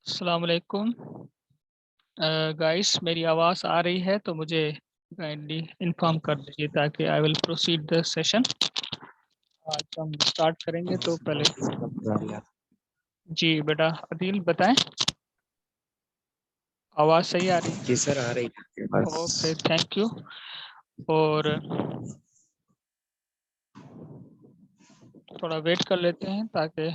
अस्सलाम वालेकुम गाइस, मेरी आवाज़ आ रही है तो मुझे काइंडली इन्फॉर्म कर दीजिए ताकि I will proceed the session. आज हम स्टार्ट करेंगे तो पहले जी बेटा आदिल बताएं, आवाज़ सही आ रही जी सर, आ रही है है? बस। Okay, thank you. और थोड़ा वेट कर लेते हैं ताकि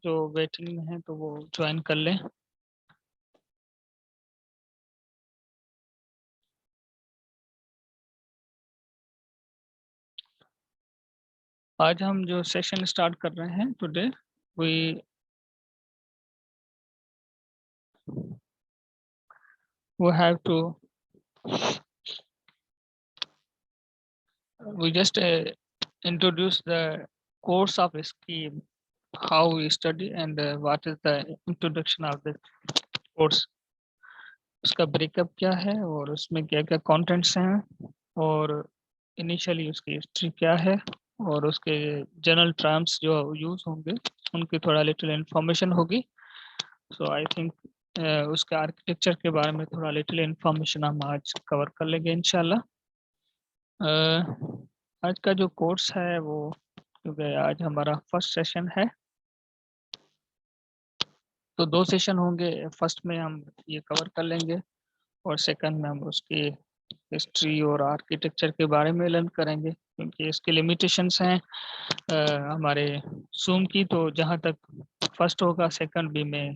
जो वेटिंग में है तो वो ज्वाइन कर लें। आज हम जो सेशन स्टार्ट कर रहे हैं today we have to we just introduce the course of scheme, how we study and what is the introduction of the course, उसका ब्रेकअप क्या है और उसमें क्या क्या कंटेंट्स हैं और इनिशियली उसकी हिस्ट्री क्या है और उसके जनरल टर्म्स जो यूज होंगे उनकी थोड़ा लिटिल इंफॉर्मेशन होगी। सो आई थिंक उसके आर्किटेक्चर के बारे में थोड़ा लिटिल इंफॉर्मेशन हम आज कवर कर लेंगे इंशाल्लाह। आज का जो कोर्स है वो, क्योंकि आज हमारा फर्स्ट सेशन है तो 2 सेशन होंगे। फर्स्ट में हम ये कवर कर लेंगे और सेकंड में हम उसकी हिस्ट्री और आर्किटेक्चर के बारे में लर्न करेंगे, क्योंकि इसके लिमिटेशंस हैं हमारे जूम की। तो जहाँ तक फर्स्ट होगा सेकंड भी मैं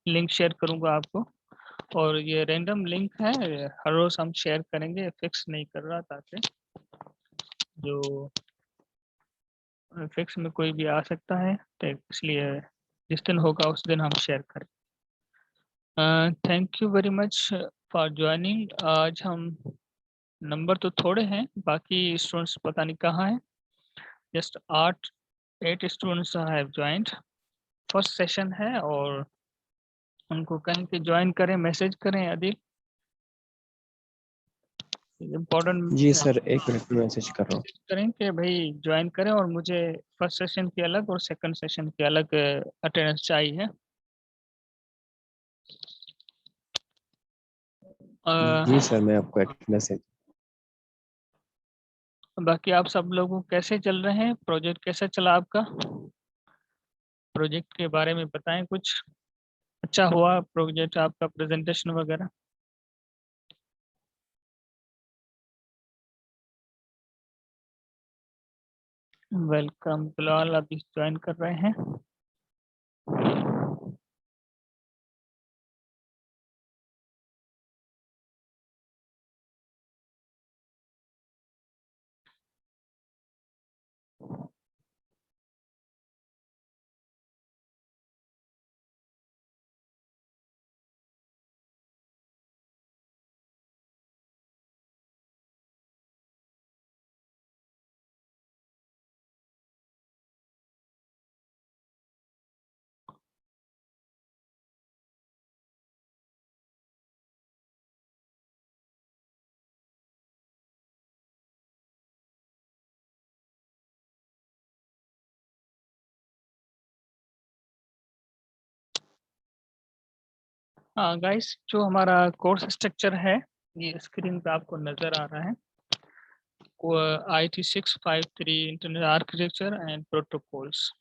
लिंक शेयर करूँगा आपको, और ये रैंडम लिंक है, हर रोज़ हम शेयर करेंगे, फिक्स नहीं कर रहा ताकि जो फिक्स में कोई भी आ सकता है, तो इसलिए जिस दिन होगा उस दिन हम शेयर करें। Thank you very much for joining. आज हम नंबर तो थोड़े हैं, बाकी स्टूडेंट्स पता नहीं कहाँ हैं। Just 8 students have joint. First session है और उनको कहें कि ज्वाइन करें, मैसेज करें आदिल, इम्पोर्टेंट जी सर, एक मिनट में मैसेज कर रहा हूँ। करें कि भाई ज्वाइन करें और मुझे फर्स्ट सेशन की अलग और सेकंड सेशन की अलग अटेंडेंस चाहिए। जी सर, मैं आपको एक मैसेज। बाकी आप सब लोगों कैसे चल रहे हैं, प्रोजेक्ट कैसा चला आपका? प्रोजेक्ट के बारे में बताएं कुछ। अच्छा हुआ प्रोजेक्ट आपका, प्रेजेंटेशन वगैरह? वेलकम बिलाल, अभी ज्वाइन कर रहे हैं। हाँ गाइस, जो हमारा कोर्स स्ट्रक्चर है ये स्क्रीन पे आपको नजर आ रहा है। IT 653 internet architecture and protocols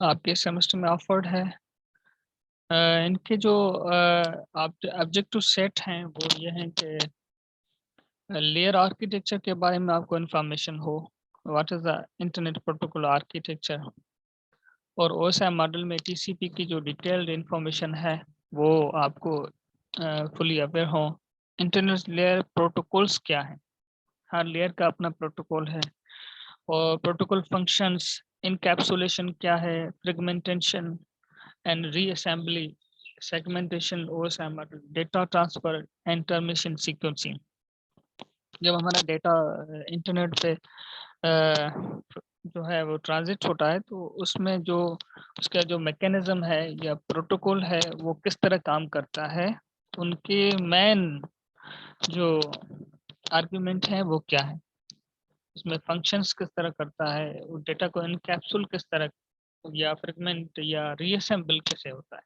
आपके सेमेस्टर में ऑफर्ड है। इनके जो ऑब्जेक्टिव सेट हैं वो ये हैं कि लेयर आर्किटेक्चर के बारे में आपको इंफॉर्मेशन हो, what is the internet protocol architecture, और OSI मॉडल में TCP की जो डिटेल्ड इंफॉर्मेशन है वो आपको फुली अवेयर हो। इंटरनेट लेयर प्रोटोकॉल्स क्या है, हर लेयर का अपना प्रोटोकॉल है, और प्रोटोकॉल फंक्शंस, इनकैप्सुलेशन क्या है, fragmentation and reassembly, segmentation, OSI model, data transfer and termination sequencing. जब हमारा डेटा इंटरनेट पे जो है वो ट्रांजिट होता है तो उसमें जो उसका जो मैकेनिज्म है या प्रोटोकॉल है वो किस तरह काम करता है, उनके मेन जो आर्गुमेंट है वो क्या है, उसमें फंक्शंस किस तरह करता है, वो डेटा को इनकैप्सुल किस तरह या फ्रेगमेंट या रीअसेंबल कैसे होता है,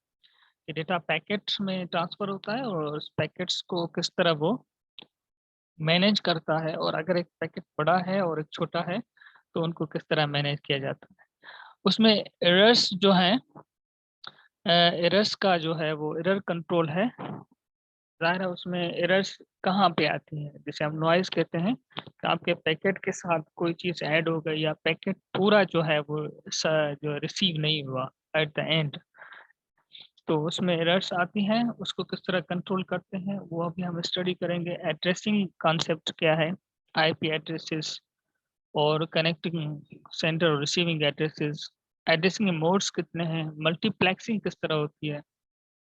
कि डेटा पैकेट्स में ट्रांसफर होता है और उस पैकेट्स को किस तरह वो मैनेज करता है, और अगर एक पैकेट बड़ा है और एक छोटा है तो उनको किस तरह मैनेज किया जाता है। उसमें एरर्स जो हैं, एरर्स का जो है वो एरर कंट्रोल है। ज़ाहिर है उसमें एरर्स कहाँ पे आती हैं, जिसे हम नॉइज़ कहते हैं, कि आपके पैकेट के साथ कोई चीज़ ऐड हो गई या पैकेट पूरा जो है वो जो रिसीव नहीं हुआ एट द एंड, तो उसमें एरर्स आती हैं। उसको किस तरह कंट्रोल करते हैं वो अभी हम स्टडी करेंगे। एड्रेसिंग कॉन्सेप्ट क्या है, आईपी एड्रेसेस और कनेक्टिंग सेंटर और रिसीविंग एड्रेसेस, एड्रेसिंग मोड्स कितने हैं, मल्टीप्लेक्सिंग किस तरह होती है,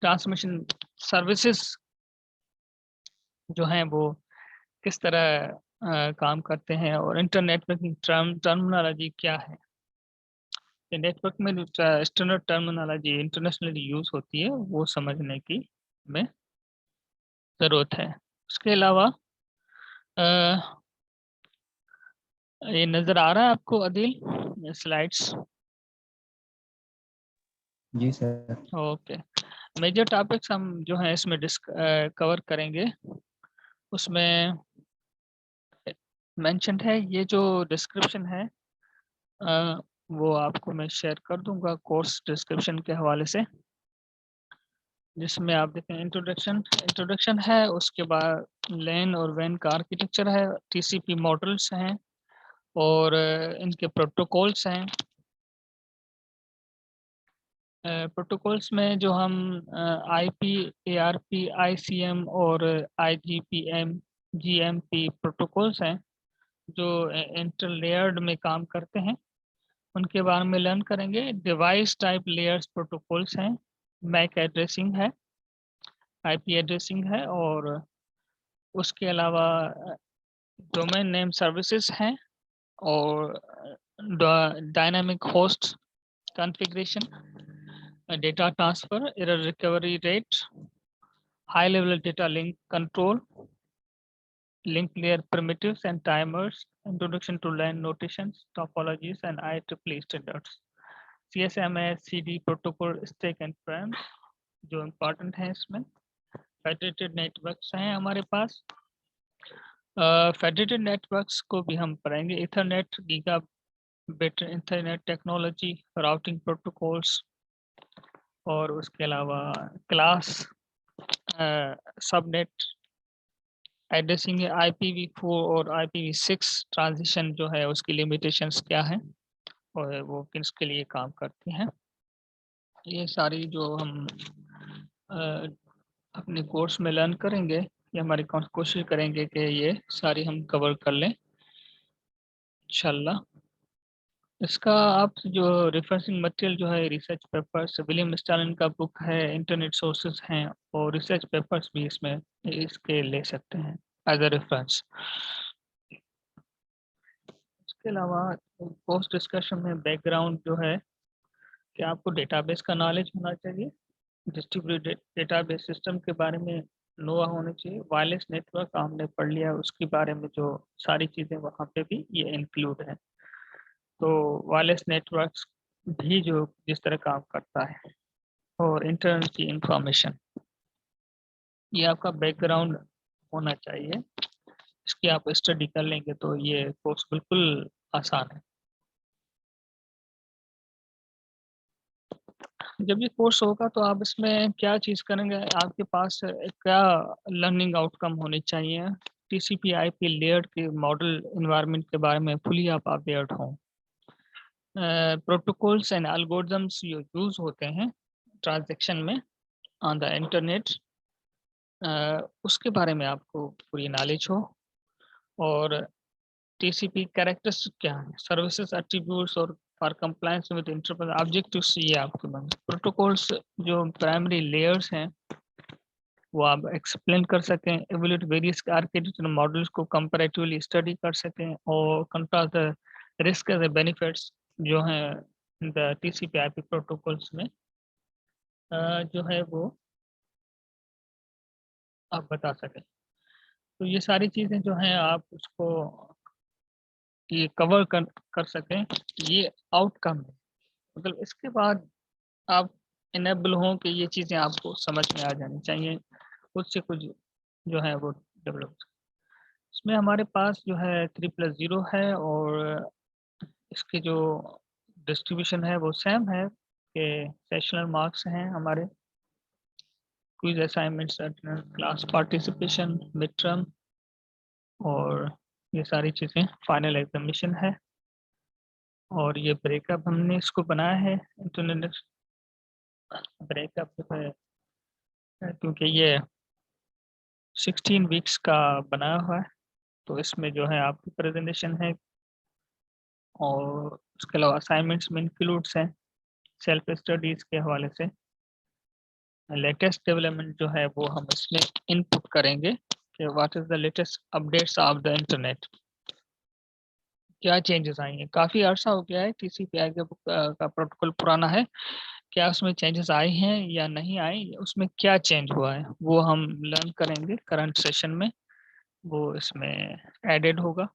ट्रांसमिशन सर्विसेज जो हैं वो किस तरह काम करते हैं, और इंटरनेटवर्किंग टर्मिनोलॉजी क्या है। नेटवर्क में जो स्टैंडर्ड टर्मिनोलॉजी इंटरनेशनली यूज होती है वो समझने की हमें ज़रूरत है। उसके अलावा ये नज़र आ रहा है आपको अदील स्लाइड्स? जी सर। ओके। मेजर टॉपिक्स हम जो है इसमें कवर करेंगे। उसमें मेंशन्ड है, ये जो डिस्क्रिप्शन है वो आपको मैं शेयर कर दूंगा कोर्स डिस्क्रिप्शन के हवाले से, जिसमें आप देखें इंट्रोडक्शन इंट्रोडक्शन है, उसके बाद लैन और वैन का आर्किटेक्चर है, टीसीपी मॉडल्स हैं और इनके प्रोटोकॉल्स हैं। प्रोटोकॉल्स में जो हम आईपी, एआरपी, आईसीएम और आईजीपीएम, जीएमपी प्रोटोकॉल्स हैं जो इंटरलेयर्ड में काम करते हैं, उनके बारे में लर्न करेंगे। डिवाइस टाइप लेयर्स प्रोटोकॉल्स हैं, मैक एड्रेसिंग है, आईपी एड्रेसिंग है, और उसके अलावा डोमेन नेम सर्विसेज हैं और dynamic host configuration, data transfer, error recovery rate, high level data link control, link layer primitives and timers, introduction to LAN notations, topologies, and IEEE standards, CSMA, CD protocol, stack and prams जो important है इसमें। Federated networks हैं हमारे पास। Federated networks को भी हम पढ़ेंगे, Ethernet, giga bit internet technology, routing protocols, और उसके अलावा क्लास सबनेट एड्रेसिंग है, IPv4 और IPv6 ट्रांजिशन जो है उसकी लिमिटेशंस क्या हैं और वो किस के लिए काम करती हैं। ये सारी जो हम अ, अपने कोर्स में लर्न करेंगे, ये हमारी कोशिश करेंगे कि ये सारी हम कवर कर लें इंशाल्लाह। इसका आप जो रेफरेंसिंग मटेरियल जो है, रिसर्च पेपर्स, विलियम स्टालिन का बुक है, इंटरनेट सोर्सेज हैं और रिसर्च पेपर्स भी इसमें इसके ले सकते हैं एज अ रेफरेंस। इसके अलावा पोस्ट डिस्कशन में बैकग्राउंड जो है कि आपको डेटाबेस का नॉलेज होना चाहिए, डिस्ट्रीब्यूटेड डेटाबेस सिस्टम के बारे में नोआ होना चाहिए, वायरलेस नेटवर्क हमने पढ़ लिया, उसके बारे में जो सारी चीज़ें वहाँ पे भी ये इंक्लूड है। तो वायरलेस नेटवर्क्स भी जो जिस तरह काम करता है और इंटरनेट की इंफॉर्मेशन, ये आपका बैकग्राउंड होना चाहिए। इसकी आप स्टडी कर लेंगे तो ये कोर्स बिल्कुल आसान है। जब ये कोर्स होगा तो आप इसमें क्या चीज़ करेंगे, आपके पास क्या लर्निंग आउटकम होने चाहिए, टीसीपी आईपी लेयर के मॉडल इन्वायरमेंट के बारे में फुली आप अवेयर हों, प्रोटोकॉल्स एंड एल्गोरिदम्स जो यूज़ होते हैं ट्रांजैक्शन में ऑन द इंटरनेट, उसके बारे में आपको पूरी नॉलेज हो, और टीसीपी कैरेक्टरिस्टिक क्या है, सर्विसेज एट्रीब्यूट्स और for compliance with interpret objectives, ये आपके मन प्रोटोकॉल्स जो प्राइमरी लेयर्स हैं वो आप एक्सप्लेन कर सकें, एवल्यूट वेरियस आर्किटेक्चर मॉडल्स को कंपैरेटिवली स्टडी कर सकें और contrast the risk and benefits जो हैं द टीसीपी आईपी प्रोटोकॉल्स में जो है वो आप बता सकें। तो ये सारी चीज़ें जो हैं आप उसको ये कवर कर सकें, ये आउटकम है। मतलब इसके बाद आप इनेबल हों कि ये चीज़ें आपको समझ में आ जानी चाहिए, उससे कुछ जो है वो डेवलप। इसमें हमारे पास जो है 3+0 है और इसके जो डिस्ट्रीब्यूशन है वो सेम है कि सेशनल मार्क्स हैं हमारे, quiz assignments, class participation, mid term और ये सारी चीज़ें, फाइनल एग्जामिनेशन है। और ये ब्रेकअप हमने इसको बनाया है, इंटरनेट ब्रेकअप है क्योंकि ये 16 वीक्स का बनाया हुआ है, तो इसमें जो है आपकी प्रेजेंटेशन है और उसके अलावा असाइनमेंट्स में इंक्लूड्स हैं सेल्फ स्टडीज के हवाले से। लेटेस्ट डेवलपमेंट जो है वो हम इसमें इनपुट करेंगे कि what is the latest updates of the internet, क्या चेंजेस आएंगे। काफ़ी अर्सा हो गया है TCP/IP का प्रोटोकॉल पुराना है, क्या उसमें चेंजेस आए हैं या नहीं आए, उसमें क्या चेंज हुआ है वो हम लर्न करेंगे करंट सेशन में, वो इसमें एडेड होगा।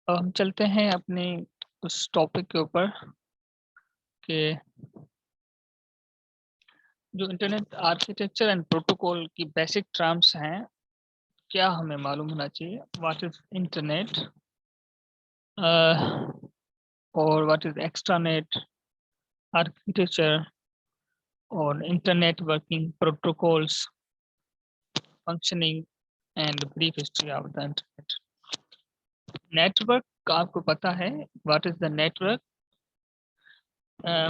अब हम चलते हैं अपने उस टॉपिक के ऊपर कि जो इंटरनेट आर्किटेक्चर एंड प्रोटोकॉल की बेसिक टर्म्स हैं, क्या हमें मालूम होना चाहिए। व्हाट इज इंटरनेट और व्हाट इज एक्स्ट्रानेट आर्किटेक्चर और internet working protocols functioning and brief history of the internet. Network आपको पता है, what is the network,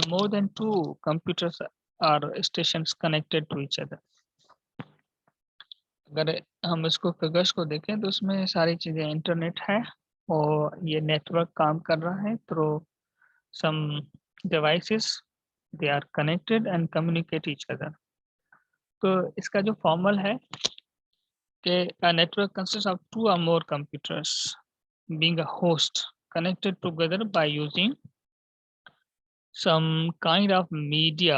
more than 2 computers or stations connected to each other। अगर हम इसको figures को देखें तो उसमें सारी चीज़ें इंटरनेट है और ये नेटवर्क काम कर रहा है through some devices, they are connected and communicate each other. तो इसका जो फॉर्मल है कि a network consists of 2 or more computers being a host connected together by using some kind of media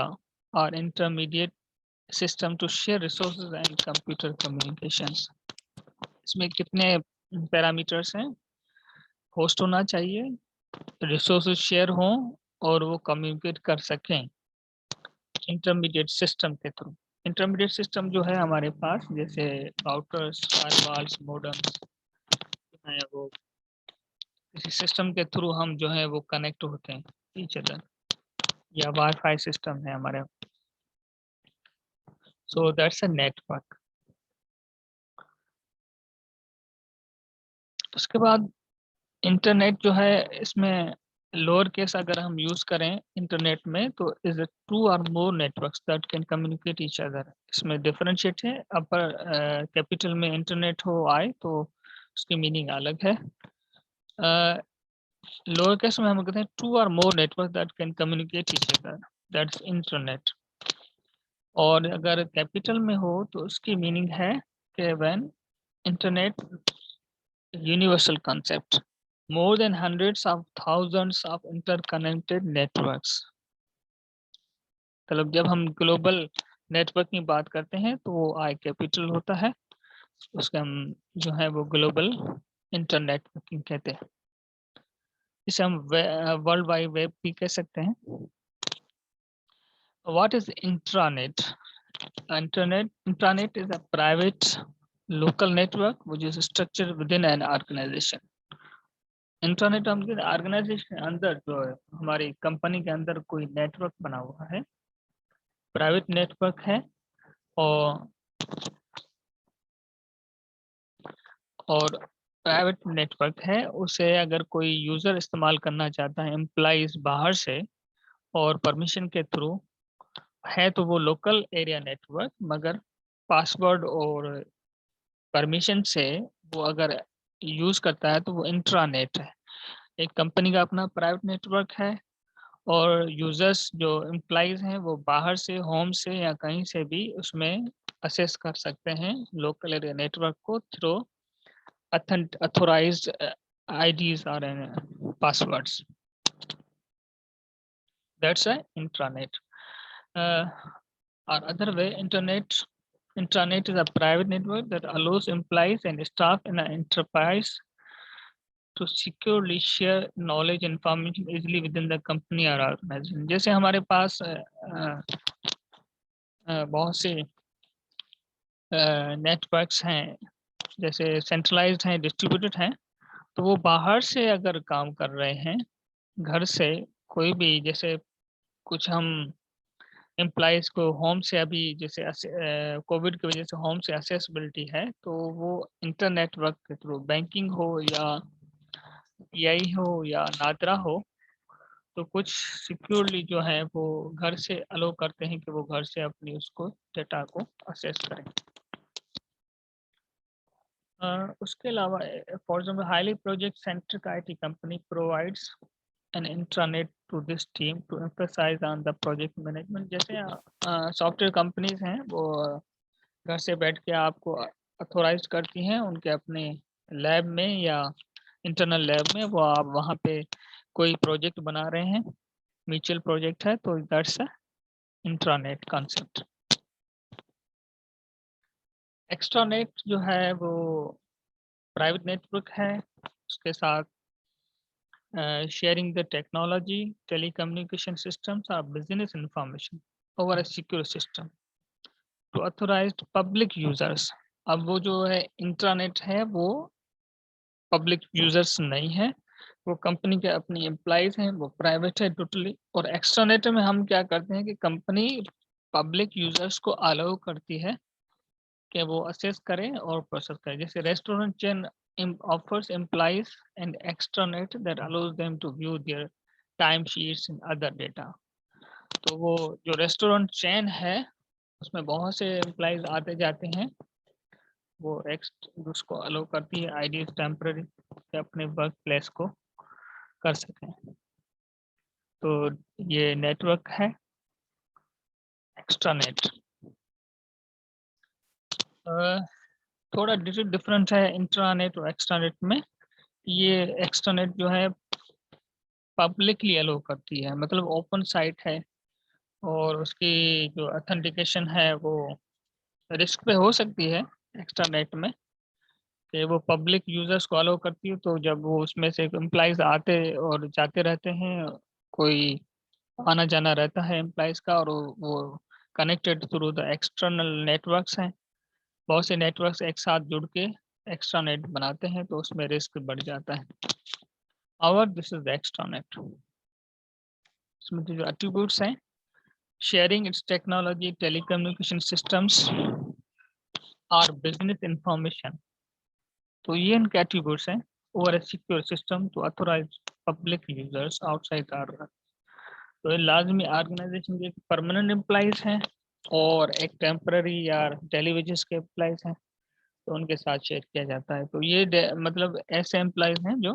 or intermediate system to share resources and computer communications। इसमें कितने parameters हैं, host होना चाहिए, रिसोर्सेज शेयर हों और वो communicate कर सकें इंटरमीडिएट सिस्टम के थ्रू। इंटरमीडिएट सिस्टम जो है हमारे पास जैसे राउटर्स, फायरवॉल्स, मोडेम्स हैं, वो किसी सिस्टम के थ्रू हम जो है वो कनेक्ट होते हैं ईच अदर, या वाईफाई सिस्टम है हमारे। So that's a network. उसके बाद इंटरनेट जो है इसमें लोअर केस अगर हम यूज करें इंटरनेट में तो is 2 or more networks that can communicate each other. इसमें डिफरेंशिएट है, अपर कैपिटल में इंटरनेट हो आए तो उसकी मीनिंग अलग है। लोअर केस में हम कहते हैं 2 or more network that can communicate each other, that's internet. और अगर कैपिटल में हो तो उसकी मीनिंग है कि when internet universal concept, more than hundreds of thousands of interconnected networks। मतलब जब हम ग्लोबल नेटवर्क की बात करते हैं तो वो आई कैपिटल होता है, उसके हम जो है वो ग्लोबल इंटरनेटवर्किंग कहते हैं। इसे हम वर्ल्ड वाइड वेब भी कह सकते हैं। What is intranet? Intranet is a private local network which is structured within an organization। Internet हम ऑर्गेनाइजेशन के अंदर जो है हमारी कंपनी के अंदर कोई नेटवर्क बना हुआ है, प्राइवेट नेटवर्क है और प्राइवेट नेटवर्क है, उसे अगर कोई यूज़र इस्तेमाल करना चाहता है एम्प्लॉइज बाहर से और परमिशन के थ्रू है तो वो लोकल एरिया नेटवर्क, मगर पासवर्ड और परमिशन से वो अगर यूज़ करता है तो वो इंट्रानेट है। एक कंपनी का अपना प्राइवेट नेटवर्क है और यूजर्स जो एम्प्लॉइज हैं वो बाहर से, होम से या कहीं से भी उसमें असेस कर सकते हैं लोकल एरिया नेटवर्क को थ्रू अथोराइज्ड IDs और passwords. That's a intranet. or other way, intranet is a private network that allows employees and staff in an enterprise to securely share knowledge and information easily within the company or organization. जैसे हमारे पास बहुत से networks हैं, जैसे centralised हैं, distributed हैं, तो वो बाहर से अगर काम कर रहे हैं, घर से कोई भी, जैसे कुछ हम एम्प्लॉइज़ को होम से अभी जैसे कोविड की वजह से होम से एक्सेसिबिलिटी है, तो वो इंटरनेटवर्क के थ्रू बैंकिंग हो या पीआई हो या नादरा हो, तो कुछ सिक्योरली जो है वो घर से अलो करते हैं कि वो घर से अपनी उसको डेटा को एक्सेस करें। उसके अलावा for example highly project centric IT company provides an intranet to this team to emphasize on the project management. जैसे सॉफ्टवेयर कंपनीज हैं, वो घर से बैठ के आपको अथोराइज करती हैं उनके अपने लैब में या इंटरनल लैब में, वो आप वहाँ पे कोई प्रोजेक्ट बना रहे हैं, म्यूचुअल प्रोजेक्ट है, तो दैट्स इंट्रानेट कॉन्सेप्ट। एक्स्ट्रानेट जो है वो प्राइवेट नेटवर्क है, उसके साथ sharing the technology, telecommunication systems or business information over a secure system to authorized public users। अब वो जो है इंट्रानेट है वो पब्लिक यूजर्स नहीं है, वो कंपनी के अपनी एम्प्लॉइज हैं, वो प्राइवेट है टोटली। और एक्स्ट्रानेट में हम क्या करते हैं कि कंपनी पब्लिक यूजर्स को अलाउ करती है कि वो असेस करें और प्रोसेस करें। जैसे restaurant chain offers employees an extranet that allows them to view their time sheets and other data। तो वो जो रेस्टोरेंट चेन है उसमें बहुत से एम्प्लॉइज आते जाते हैं, वो उसको अलो करती है आईडी टेम्पररी अपने वर्क प्लेस को कर सकें। तो ये नेटवर्क है एक्स्ट्रानेट। थोड़ा डिफरेंट है इंट्रानेट और एक्स्ट्रानेट में। ये एक्स्ट्रानेट जो है पब्लिकली अलो करती है, मतलब ओपन साइट है, और उसकी जो ऑथेंटिकेशन है वो रिस्क पे हो सकती है एक्स्ट्रानेट में कि वो पब्लिक यूजर्स को अलो करती है। तो जब वो उसमें से एम्प्लॉइज आते और जाते रहते हैं, कोई आना जाना रहता है एम्प्लॉइज का, और वो connected through the external networks हैं, बहुत से नेटवर्क्स एक साथ जुड़ के एक्स्ट्रानेट बनाते हैं, तो उसमें रिस्क बढ़ जाता है। और दिस इज द एक्स्ट्रानेट। इसमें जो एट्रीब्यूट्स हैं, sharing its technology, telecommunication systems or business information, तो ये इनके attributes हैं over a secure system to authorize public users outside our। तो ये लाजमी ऑर्गेनाइजेशन के परमानेंट एम्प्लॉइज हैं और एक टेम्पररी या टेलीविजन के एम्प्लॉइज हैं, तो उनके साथ शेयर किया जाता है। तो ये मतलब ऐसे एम्प्लॉइज हैं जो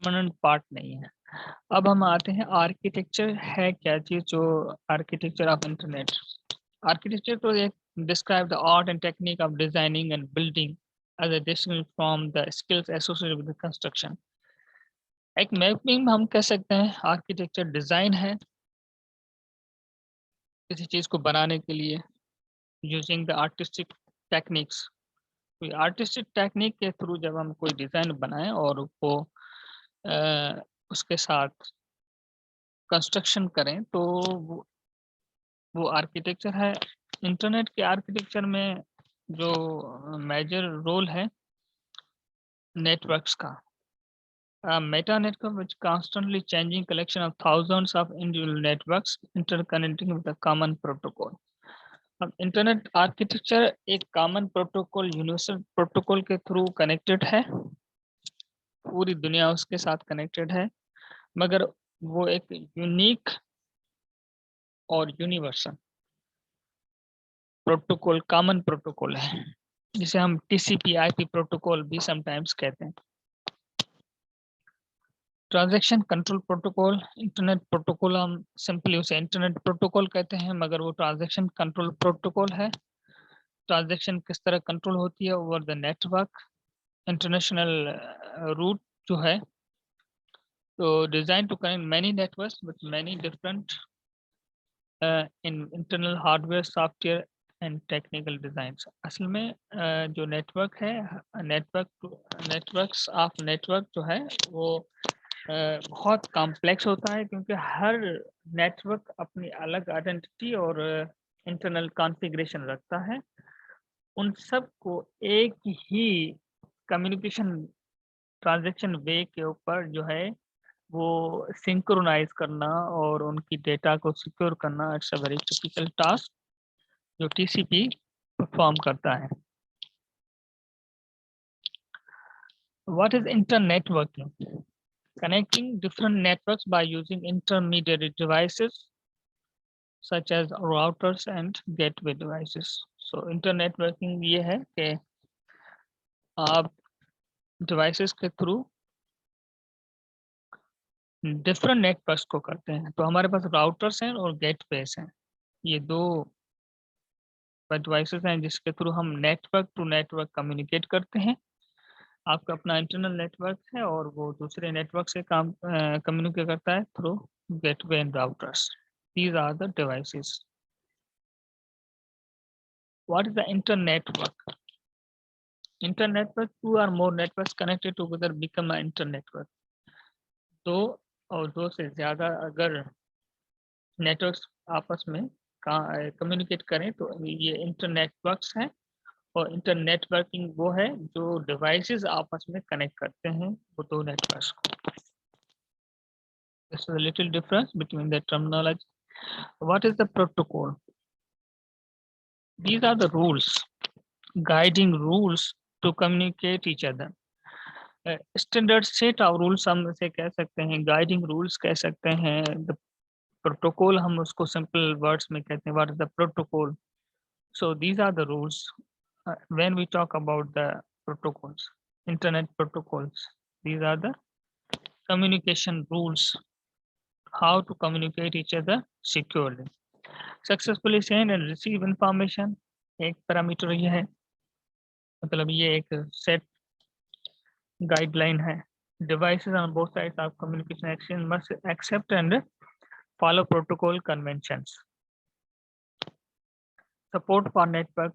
परमानेंट पार्ट नहीं है। अब हम आते हैं आर्किटेक्चर है क्या चीज, जो आर्किटेक्चर ऑफ इंटरनेट। आर्किटेक्चर तो एक describe the art and technique of designing and building as a distinct from the skills associated with construction. एक मैपिंग हम कह सकते हैं आर्किटेक्चर डिजाइन है किसी चीज को बनाने के लिए यूजिंग द आर्टिस्टिक टेक्निक्स। कोई आर्टिस्टिक टेक्निक के थ्रू जब हम कोई डिजाइन बनाएं और वो उसके साथ कंस्ट्रक्शन करें, तो वो आर्किटेक्चर है। इंटरनेट के आर्किटेक्चर में जो मेजर रोल है नेटवर्क्स का, Meta network which constantly changing collection of thousands of individual networks interconnecting with a common protocol। अब इंटरनेट आर्किटेक्चर एक कॉमन प्रोटोकॉल, यूनिवर्सल प्रोटोकॉल के थ्रू कनेक्टेड है, पूरी दुनिया उसके साथ कनेक्टेड है, मगर वो एक यूनिक और यूनिवर्सल प्रोटोकॉल, कॉमन प्रोटोकॉल है, जिसे हम TCP/IP प्रोटोकॉल भी समटाइम्स कहते हैं। Transaction control protocol, internet protocol हम सिंपली उसे इंटरनेट प्रोटोकॉल कहते हैं, मगर वो ट्रांजैक्शन कंट्रोल प्रोटोकॉल है। ट्रांजैक्शन किस तरह कंट्रोल होती है over the network, international route जो है, तो design to connect many networks with many different in internal hardware, software and technical design. असल में जो नेटवर्क है, नेटवर्क्स ऑफ नेटवर्क जो है वो बहुत कॉम्प्लेक्स होता है, क्योंकि हर नेटवर्क अपनी अलग आइडेंटिटी और इंटरनल कॉन्फ़िगरेशन रखता है। उन सब को एक ही कम्युनिकेशन ट्रांजैक्शन वे के ऊपर जो है वो सिंक्रोनाइज करना और उनकी डेटा को सिक्योर करना, it's a very typical task जो टीसीपी परफॉर्म करता है। What is internetworking? Connecting different networks by using intermediary devices such as routers and gateway devices. So internet working ये है कि आप devices के through different networks को करते हैं। तो हमारे पास routers हैं और gateways हैं, ये दो devices हैं जिसके थ्रू हम network to network communicate करते हैं। आपका अपना internal network है और वो दूसरे network से काम communicate करता है through gateway and routers. These are the devices. What is the internetwork? Internetwork, two or more networks connected together become an internetwork. दो और दो से ज़्यादा अगर नेटवर्क्स आपस में कम्युनिकेट करें तो ये इंटरनेटवर्क्स हैं। और इंटरनेटवर्किंग वो है जो डिवाइसेस आपस में कनेक्ट करते हैं वो दो नेटवर्क्स को। This is a little difference between the terminology. What is the protocol? These are the rules, guiding rules to communicate each other. Standard set of rules हम इसे कह सकते हैं, गाइडिंग रूल्स कह सकते हैं। द प्रोटोकॉल हम उसको सिंपल वर्ड्स में कहते हैं, what is the protocol. So these are the rules when we talk about the protocols, internet protocols, these are the communication rules, how to communicate each other securely, successfully send and receive information. एक parameter ये है, मतलब ये एक set guideline है। Devices on both sides of communication exchange must accept and follow protocol conventions. Support for network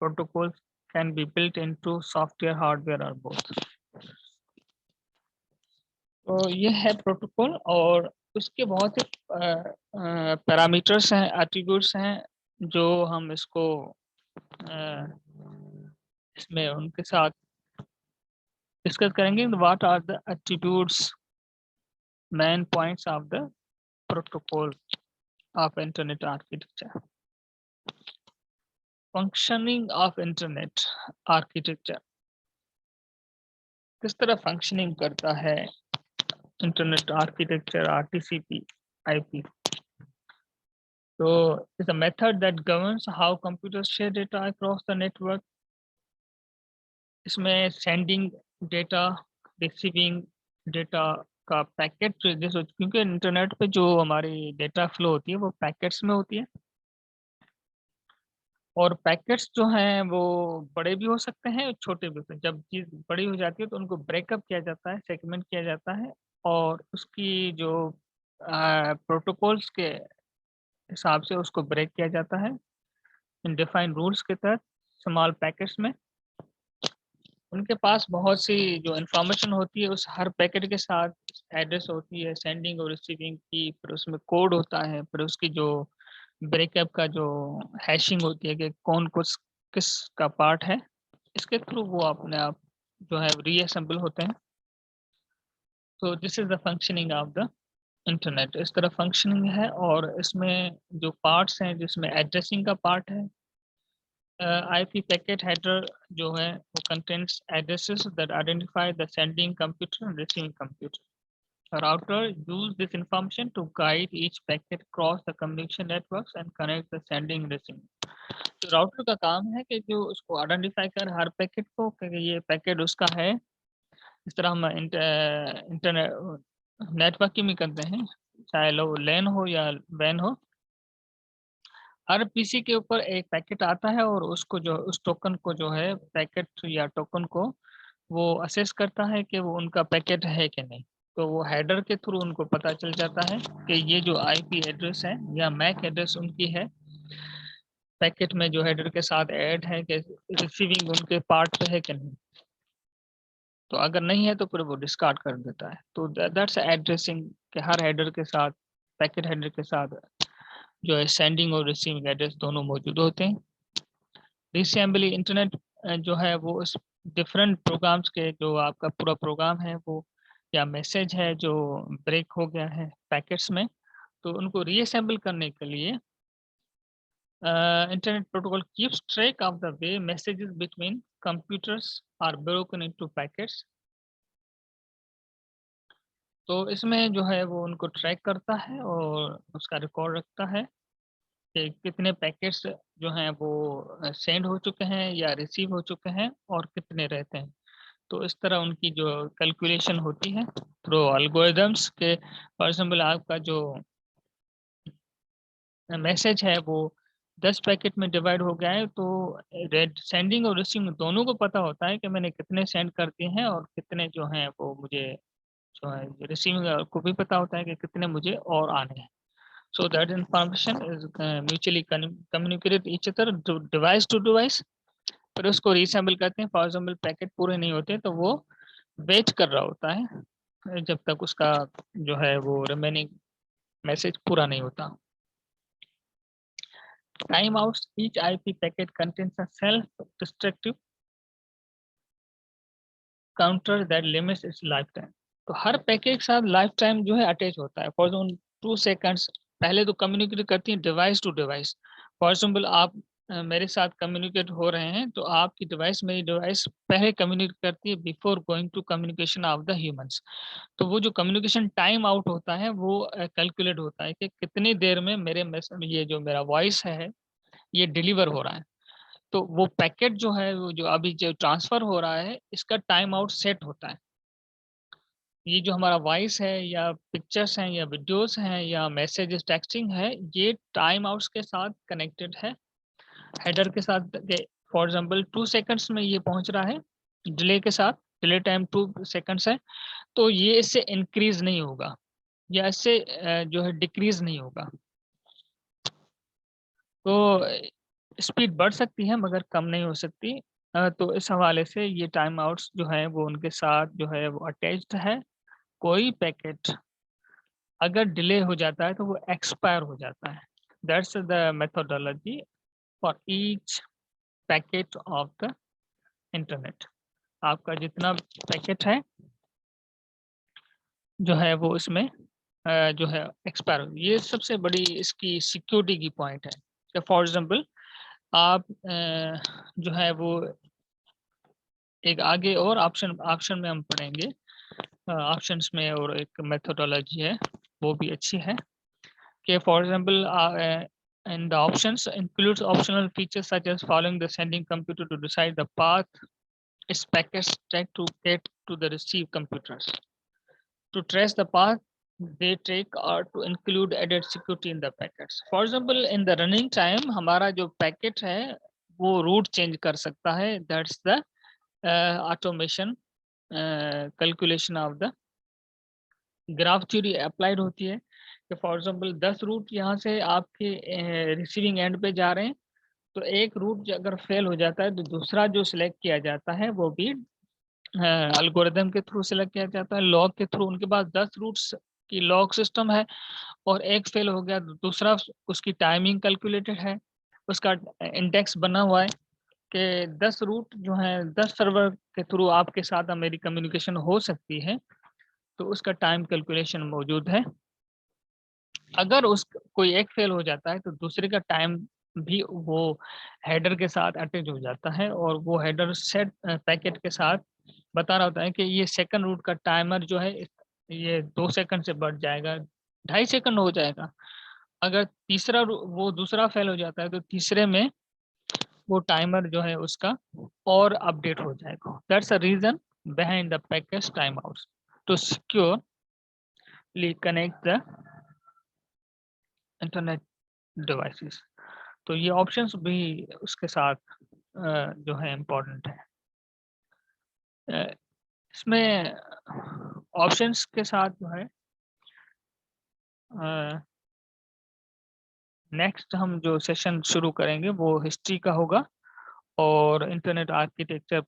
protocols can be built into software, hardware or both. तो ये है प्रोटोकॉल और उसके बहुत से पैरामीटर्स हैं, एट्रीब्यूट्स हैं जो हम इसको इसमें उनके साथ डिस्कस करेंगे। What are the attributes, main points of the protocol of internet architecture. Functioning of internet architecture, किस तरह functioning करता है internet architecture RTCP IP? So it's a method that governs how computers share data across the network. इसमें sending data, receiving data का packet, क्योंकि internet पे जो हमारी डेटा फ्लो होती है वो पैकेट्स में होती है और पैकेट्स जो हैं वो बड़े भी हो सकते हैं, छोटे भी होते हैं। जब चीज़ बड़ी हो जाती है तो उनको ब्रेकअप किया जाता है, सेगमेंट किया जाता है और उसकी जो प्रोटोकॉल्स के हिसाब से उसको ब्रेक किया जाता है इन डिफाइंड रूल्स के तहत स्मॉल पैकेट्स में। उनके पास बहुत सी जो इन्फॉर्मेशन होती है उस हर पैकेट के साथ एड्रेस होती है, सेंडिंग और रिसीविंग की, फिर उसमें कोड होता है, फिर उसकी जो ब्रेकअप का जो हैशिंग होती है कि कौन कुछ किस का पार्ट है, इसके थ्रू वो अपने आप जो है रीअसेंबल होते हैं। तो this is the functioning of the internet. इस तरह फंक्शनिंग है और इसमें जो पार्ट्स हैं जिसमें एड्रेसिंग का पार्ट है, IP पैकेट हेडर जो है वो contents addresses that identify the sending computer and receiving computer. Router use this information to guide each packet across the communication networks and connect the sending and receiving. तो router का काम है कि जो उसको आइडेंटिफाई कर हर पैकेट को कि ये पैकेट उसका है। इस तरह हम इंटरनेट नेटवर्किंग भी करते हैं, चाहे लो लैन हो या वैन हो। हर पीसी के ऊपर एक पैकेट आता है और उसको जो उस टोकन को जो है पैकेट या टोकन को वो असेस करता है कि वो उनका पैकेट है कि नहीं। तो वो हेडर के थ्रू उनको पता चल जाता है कि ये जो आईपी एड्रेस है या मैक एड्रेस उनकी है, पैकेट में जो हेडर के साथ ऐड है कि रिसीविंग उनके पार्ट पे है कि नहीं। तो अगर नहीं है तो फिर वो डिस्कार्ड कर देता है। तो दैट्स एड्रेसिंग के हर हेडर के साथ, पैकेट हेडर के साथ जो है सेंडिंग और रिसीविंग एड्रेस दोनों मौजूद होते हैं। रीअसेंबली इंटरनेट जो है वो इस डिफरेंट प्रोग्राम्स के, जो आपका पूरा प्रोग्राम है वो या मैसेज है जो ब्रेक हो गया है पैकेट्स में, तो उनको रीअसेंबल करने के लिए internet protocol keeps track of the way messages between computers are broken into packets। तो इसमें जो है वो उनको ट्रैक करता है और उसका रिकॉर्ड रखता है कि कितने पैकेट्स जो हैं वो सेंड हो चुके हैं या रिसीव हो चुके हैं और कितने रहते हैं। तो इस तरह उनकी जो कैलकुलेशन होती है थ्रू एल्गोरिदम्स के। फॉर एग्जाम्पल आपका जो मैसेज है वो 10 पैकेट में डिवाइड हो गया है, तो रेड सेंडिंग और रिसीविंग दोनों को पता होता है कि मैंने कितने सेंड कर दिए हैं और कितने जो हैं वो मुझे जो है रिसीविंग को भी पता होता है कि कितने मुझे और आने हैं। So that information is mutually communicated each other device to device. फिर उसको रीअसेंबल करते हैं। फॉर एग्जाम्पल पैकेट पूरे नहीं होते तो वो वेट कर रहा होता है जब तक उसका जो है वो रिमेनिंग मैसेज पूरा नहीं होता। Timeouts, each IP packet contains a self-destructive counter that limits its lifetime। तो हर पैकेट के साथ लाइफ टाइम जो है अटैच होता है। फॉर एग्जाम्पल 2 सेकंड्स पहले तो कम्युनिकेट करती है device to device. For example आप मेरे साथ कम्युनिकेट हो रहे हैं तो आपकी डिवाइस मेरी डिवाइस पहले कम्युनिकेट करती है before going to communication of the humans. तो वो जो कम्युनिकेशन टाइम आउट होता है वो कैलकुलेट होता है कि कितनी देर में मेरे ये जो मेरा वॉइस है ये डिलीवर हो रहा है। तो वो पैकेट जो है वो जो अभी जो ट्रांसफर हो रहा है इसका टाइम आउट सेट होता है। ये जो हमारा वॉइस है या पिक्चर्स हैं या वीडियोस हैं या मैसेजेस टेक्सटिंग है, ये टाइम आउट्स के साथ कनेक्टेड है हेडर के साथ। फॉर एग्जांपल 2 सेकंड्स में ये पहुंच रहा है डिले के साथ, डिले टाइम 2 सेकंड्स है, तो ये इससे इंक्रीज नहीं होगा या इससे जो है डिक्रीज नहीं होगा। तो स्पीड बढ़ सकती है मगर कम नहीं हो सकती। तो इस हवाले से ये टाइम आउट्स जो है वो उनके साथ जो है वो अटैच्ड है। कोई पैकेट अगर डिले हो जाता है तो वो एक्सपायर हो जाता है। That's the methodology for each packet of the internet. आपका जितना पैकेट है जो है वो इसमें जो है एक्सपायर, ये सबसे बड़ी इसकी सिक्योरिटी की पॉइंट है। फॉर एग्जाम्पल आप जो है वो एक आगे और ऑप्शन में हम पढ़ेंगे, ऑप्शंस में और एक मेथोडोलॉजी है वो भी अच्छी है कि for example in the options includes optional features such as following the sending computer to decide the path its packets take to get to the receive computers, to trace the path they take or to include added security in the packets। For example in the running time हमारा जो packet है वो route change कर सकता है। That's the automation calculation of the graph theory applied होती है कि फॉर एग्जांपल 10 रूट यहाँ से आपके रिसीविंग एंड पे जा रहे हैं, तो एक रूट अगर फेल हो जाता है तो दूसरा जो सिलेक्ट किया जाता है वो भी एल्गोरिदम के थ्रू सिलेक्ट किया जाता है, लॉग के थ्रू। उनके पास 10 रूट्स की लॉग सिस्टम है और एक फेल हो गया तो दूसरा उसकी टाइमिंग कैलकुलेटेड है, उसका इंडेक्स बना हुआ है कि 10 रूट जो है 10 सर्वर के थ्रू आपके साथ मेरी कम्युनिकेशन हो सकती है, तो उसका टाइम कैलकुलेशन मौजूद है। अगर उस कोई एक फेल हो जाता है तो दूसरे का टाइम भी वो हेडर के साथ अटैच हो जाता है और वो हेडर सेट पैकेट के साथ बता रहा होता है कि ये सेकंड रूट का टाइमर जो है ये 2 सेकंड से बढ़ जाएगा, 2.5 सेकंड हो जाएगा। अगर तीसरा वो दूसरा फेल हो जाता है तो तीसरे में वो टाइमर जो है उसका और अपडेट हो जाएगा। That's a reason behind the package time outs to securely connect the internet devices. तो ये ऑप्शंस भी उसके साथ जो है इम्पोर्टेंट है। इसमें ऑप्शंस के साथ जो है नेक्स्ट हम जो सेशन शुरू करेंगे वो हिस्ट्री का होगा और इंटरनेट आर्किटेक्चर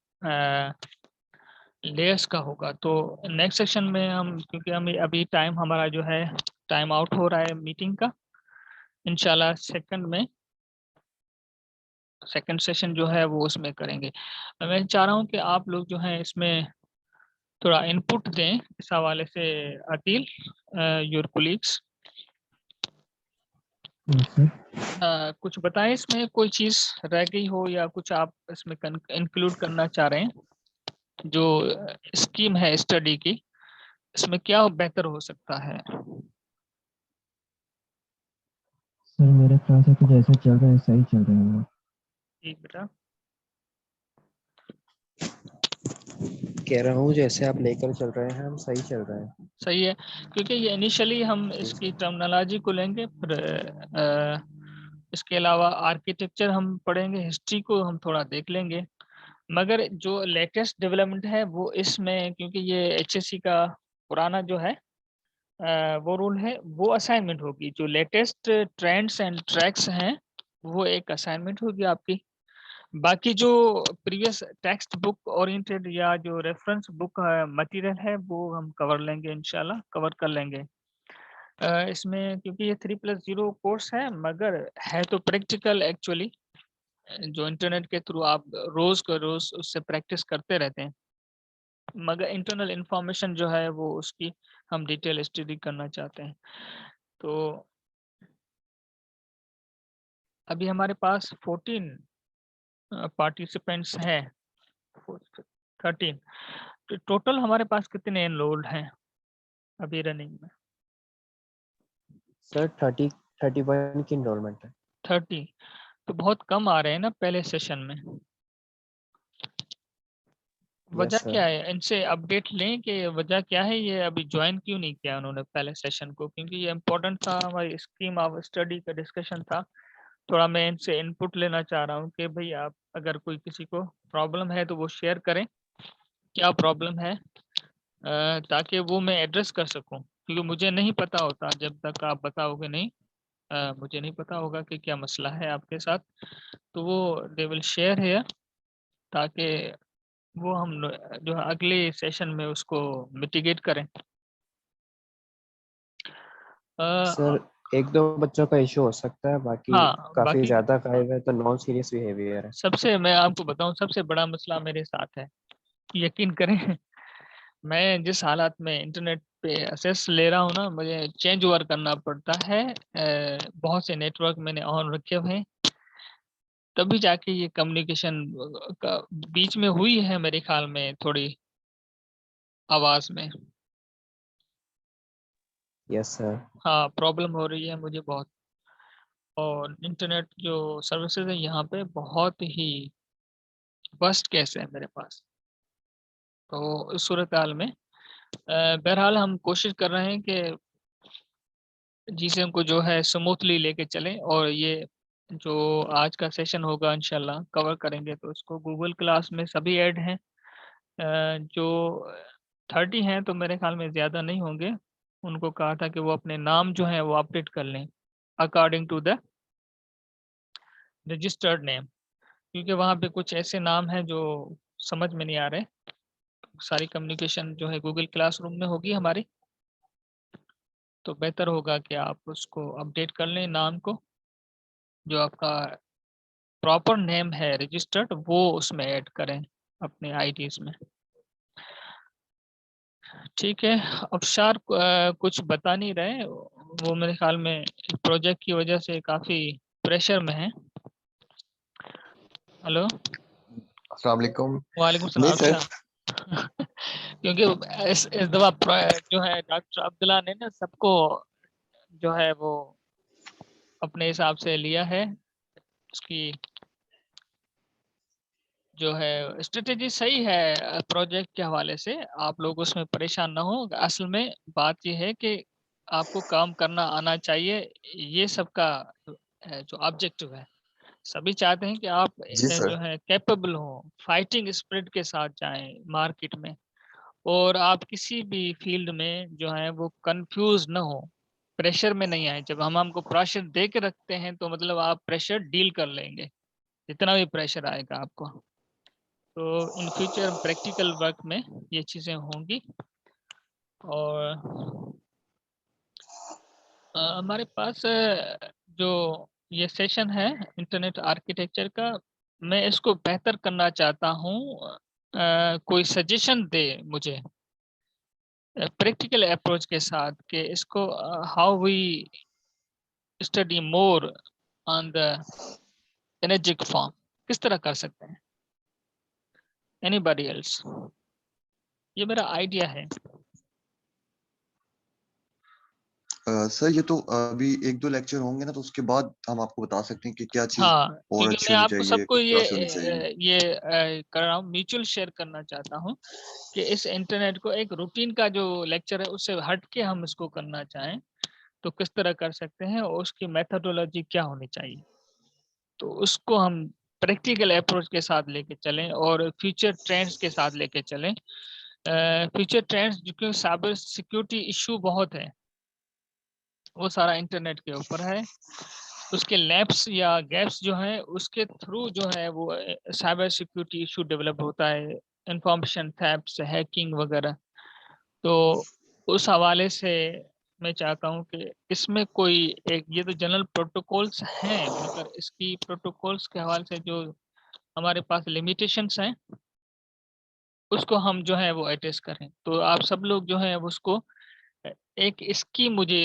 लेयर्स का होगा। तो नेक्स्ट सेशन में हम, क्योंकि हम अभी टाइम हमारा जो है टाइम आउट हो रहा है मीटिंग का, इंशाल्लाह सेकंड सेशन जो है वो उसमें करेंगे। मैं चाह रहा हूँ कि आप लोग जो हैं इसमें थोड़ा इनपुट दें इस हवाले से। अकील, योर कोलीग्स, कुछ बताएं इसमें कोई चीज रह गई हो या कुछ आप इसमें इंक्लूड करना चाह रहे हैं। जो स्कीम है स्टडी की, इसमें क्या बेहतर हो सकता है। सर मेरे ख्याल से तो जैसे चल रहा है सही चल रहा है। जी बेटा। कह रहा हूँ जैसे आप लेकर चल रहे हैं हम सही चल रहे हैं। सही है, क्योंकि ये इनिशियली हम जी इसकी टर्मिनोलॉजी को लेंगे, फिर इसके अलावा आर्किटेक्चर हम पढ़ेंगे, हिस्ट्री को हम थोड़ा देख लेंगे। मगर जो लेटेस्ट डेवलपमेंट है वो इसमें, क्योंकि ये एचएससी का पुराना जो है वो रूल है, वो असाइनमेंट होगी। जो लेटेस्ट ट्रेंड्स एंड ट्रैक्स हैं वो एक असाइनमेंट होगी आपकी। बाकी जो प्रीवियस टेक्स्ट बुक ओरिएंटेड या जो रेफरेंस बुक मटेरियल है वो हम कवर लेंगे, इंशाल्लाह कवर कर लेंगे। इसमें क्योंकि ये 3+0 कोर्स है, मगर है तो प्रैक्टिकल एक्चुअली, जो इंटरनेट के थ्रू आप रोज को रोज उससे प्रैक्टिस करते रहते हैं। मगर इंटरनल इंफॉर्मेशन जो है वो उसकी हम डिटेल स्टडी करना चाहते हैं। तो अभी हमारे पास 14 पार्टिसिपेंट्स हैं, 13। तो टोटल हमारे पास कितने एनरोल्ड हैं अभी रनिंग में। सर 31 की इनरोलमेंट है। 30 तो बहुत कम आ रहे हैं ना पहले सेशन में। वजह यस क्या सर। है, इनसे अपडेट लें कि वजह क्या है, ये अभी ज्वाइन क्यों नहीं किया उन्होंने पहले सेशन को। क्योंकि ये इम्पोर्टेंट था, हमारी स्कीम ऑफ स्टडी का डिस्कशन था। थोड़ा मैं इनसे इनपुट लेना चाह रहा हूँ कि भाई आप अगर कोई किसी को प्रॉब्लम है तो वो शेयर करें, क्या प्रॉब्लम है, ताकि वो मैं एड्रेस कर सकूं। क्योंकि मुझे नहीं पता होता जब तक आप बताओगे नहीं, मुझे नहीं पता होगा कि क्या मसला है आपके साथ। तो वो दे विल शेयर है, ताकि वो हम जो है अगले सेशन में उसको मिटिगेट करें। सर एक दो बच्चों का इशू हो सकता है, बाकी हाँ काफी बाकी ज्यादा फाइव है तो नॉन सीरियस बिहेवियर है। सबसे मैं आपको बताऊं, सबसे बड़ा मसला मेरे साथ है, यकीन करें। मैं जिस हालात में इंटरनेट पे एक्सेस ले रहा हूँ ना, मुझे चेंज ओवर करना पड़ता है। बहुत से नेटवर्क मैंने ऑन रखे हुए हैं, तभी जाके ये कम्युनिकेशन का बीच में हुई है मेरे ख्याल में थोड़ी आवाज में। Yes sir. हाँ प्रॉब्लम हो रही है मुझे बहुत। और इंटरनेट जो सर्विसेज है यहाँ पे बहुत ही वर्स्ट केस है मेरे पास। तो इस सूरत हाल में बहरहाल हम कोशिश कर रहे हैं कि जिसे हमको जो है स्मूथली लेके चलें। और ये जो आज का सेशन होगा इंशाल्लाह कवर करेंगे, तो इसको गूगल क्लास में सभी ऐड हैं। जो 30 हैं तो मेरे ख्याल में ज़्यादा नहीं होंगे। उनको कहा था कि वो अपने नाम जो है वो अपडेट कर लें according to the registered name. क्योंकि वहाँ पे कुछ ऐसे नाम हैं जो समझ में नहीं आ रहे। सारी कम्युनिकेशन जो है गूगल क्लासरूम में होगी हमारी, तो बेहतर होगा कि आप उसको अपडेट कर लें नाम को। जो आपका प्रॉपर नेम है रजिस्टर्ड वो उसमें ऐड करें अपने आईडीज में। ठीक है। अफशार कुछ बता नहीं रहे, वो मेरे ख्याल में प्रोजेक्ट की वजह से काफ़ी प्रेशर में है। हेलो। अस्सलाम वालेकुम। वालेकुम नहीं सलाम। सर। अच्छा। क्योंकि इस दफा जो है डॉक्टर अब्दुल्ला ने ना सबको जो है वो अपने हिसाब से लिया है। उसकी जो है स्ट्रेटेजी सही है प्रोजेक्ट के हवाले से, आप लोग उसमें परेशान ना हो। असल में बात यह है कि आपको काम करना आना चाहिए, ये सबका जो ऑब्जेक्टिव है। सभी चाहते हैं कि आप जी जो सर। है कैपेबल हो, फाइटिंग स्पिरिट के साथ जाएं मार्केट में, और आप किसी भी फील्ड में जो है वो कंफ्यूज ना हो। प्रेशर में नहीं आए। जब हम हमको प्रेशर दे के रखते हैं तो मतलब आप प्रेशर डील कर लेंगे, जितना भी प्रेशर आएगा आपको। तो इन फ्यूचर प्रैक्टिकल वर्क में ये चीज़ें होंगी। और हमारे पास जो ये सेशन है इंटरनेट आर्किटेक्चर का, मैं इसको बेहतर करना चाहता हूँ। कोई सजेशन दे मुझे प्रैक्टिकल अप्रोच के साथ कि इसको how we study more on the energic form, किस तरह कर सकते हैं। Anybody else? ये मेरा आइडिया है। सर ये तो अभी 1-2 लेक्चर होंगे ना, तो उसके बाद हम आपको बता सकते हैं कि क्या चीज हाँ, और क्योंकि अच्छी मैं होनी आपको चाहिए, सबको क्या से होनी चाहिए। ये कर रहा हूँ, म्यूचुअल शेयर करना चाहता हूँ कि इस इंटरनेट को एक रूटीन का जो लेक्चर है उससे हट के हम इसको करना चाहें तो किस तरह कर सकते हैं और उसकी मेथोडोलॉजी क्या होनी चाहिए। तो उसको हम प्रैक्टिकल अप्रोच के साथ लेके चलें और फ्यूचर ट्रेंड्स के साथ लेके चलें। फ्यूचर ट्रेंड्स क्योंकि साइबर सिक्योरिटी इशू बहुत है, वो सारा इंटरनेट के ऊपर है। उसके लैब्स या गैप्स जो हैं उसके थ्रू जो है वो साइबर सिक्योरिटी इशू डेवलप होता है, इंफॉर्मेशन थेफ्ट्स, हैकिंग वगैरह। तो उस हवाले से मैं चाहता हूँ कि इसमें कोई एक, ये तो जनरल प्रोटोकॉल्स हैं मगर इसकी प्रोटोकॉल्स के हवाले से जो हमारे पास लिमिटेशंस हैं उसको हम जो है वो एड्रेस करें। तो आप सब लोग जो है उसको एक इसकी मुझे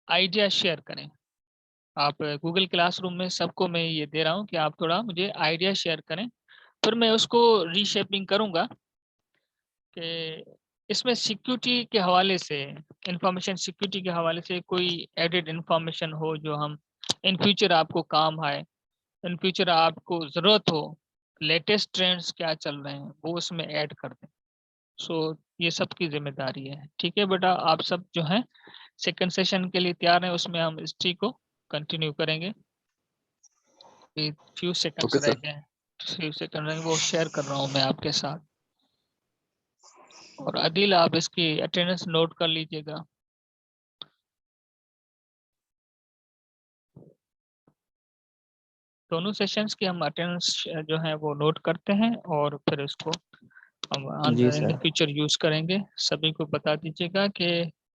आइडिया शेयर करें। आप गूगल क्लासरूम में सबको मैं ये दे रहा हूँ कि आप थोड़ा मुझे आइडिया शेयर करें, फिर मैं उसको रीशेपिंग करूँगा कि इसमें सिक्योरिटी के हवाले से, इंफॉर्मेशन सिक्योरिटी के हवाले से कोई एडेड इंफॉर्मेशन हो जो हम इन फ्यूचर आपको काम आए, इन फ्यूचर आपको ज़रूरत हो, लेटेस्ट ट्रेंड्स क्या चल रहे हैं वो उसमें ऐड कर दें। सो ये सबकी जिम्मेदारी है। ठीक है बेटा, आप सब जो हैं सेकंड सेशन के लिए तैयार हैं, उसमें हम हिस्ट्री को कंटिन्यू करेंगे। फ्यू सेकंड्स ओके रह सर। गए हैं, फ्यू सेकंड रह गए, वो शेयर कर रहा हूँ मैं आपके साथ। और आदिल आप इसकी अटेंडेंस नोट कर लीजिएगा। दोनों सेशंस की हम अटेंडेंस जो है वो नोट करते हैं और फिर इसको हम जी इन द सर। फ्यूचर यूज करेंगे। सभी को बता दीजिएगा कि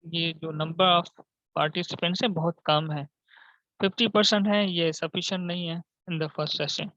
ये जो नंबर ऑफ पार्टिसिपेंट्स है बहुत कम है, 50% है, ये सफिशिएंट नहीं है इन द फर्स्ट सेशन।